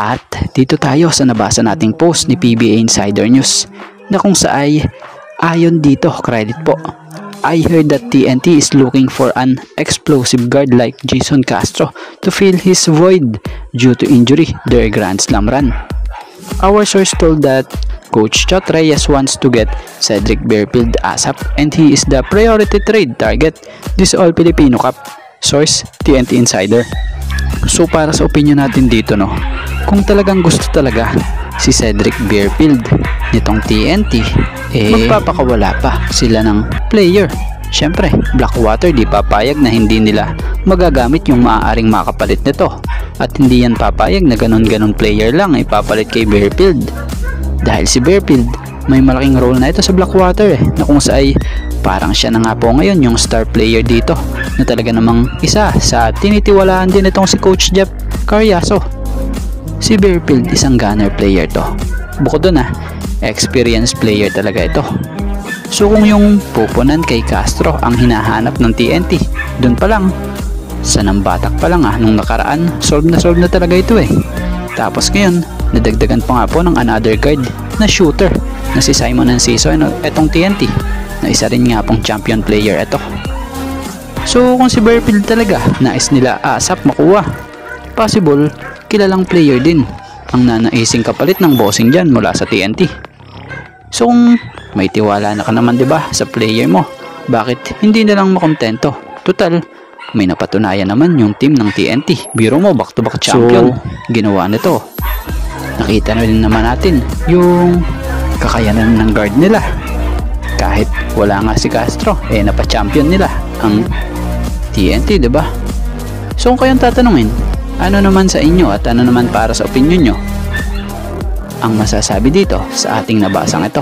At dito tayo sa nabasa nating post ni PBA Insider News na kung saan ayon dito, credit po, I heard that TNT is looking for an explosive guard like Jason Castro to fill his void due to injury their Grand Slam run. Our source told that Coach Chot Reyes wants to get Cedric Bearfield ASAP and he is the priority trade target this All-Filipino Cup. Source, TNT Insider. So para sa opinion natin dito, no, kung talagang gusto talaga si Cedric Bearfield nitong TNT, magpapakawala pa sila ng player. Syempre, Blackwater di papayag na hindi nila magagamit yung maaaring makapalit nito. At hindi yan papayag na ganon-ganon player lang ipapalit kay Bearfield. Dahil si Bearfield, may malaking role na ito sa Blackwater na kung saan parang siya na nga po ngayon yung star player dito na talaga namang isa sa tinitiwalaan din itong si Coach Jeff Carriazo. Si Bearfield isang gunner player to. Bukod dun experienced player talaga ito. So kung yung pupunan kay Castro ang hinahanap ng TNT, dun pa lang, sa nambatak pa lang nung nakaraan, solve na talaga ito Tapos ngayon, nadagdagan pa nga po ng another guard na shooter na si Simon Enciso etong TNT na isa rin nga pong champion player ito. So kung si Bearfield talaga nais nila ASAP makuha, possible kilalang player din ang nanaising kapalit ng bossing dyan mula sa TNT. So kung may tiwala na ka naman, diba, sa player mo, bakit hindi na lang makontento? Total, may napatunayan naman yung team ng TNT. Biro mo, back to back champion ginawa nito. Nakita na rin naman natin yung kakayanan ng guard nila. Kahit wala nga si Castro, napa-champion nila ang TNT, diba? So kung kayong tatanungin, ano naman sa inyo at ano naman para sa opinion nyo ang masasabi dito sa ating nabasang ito?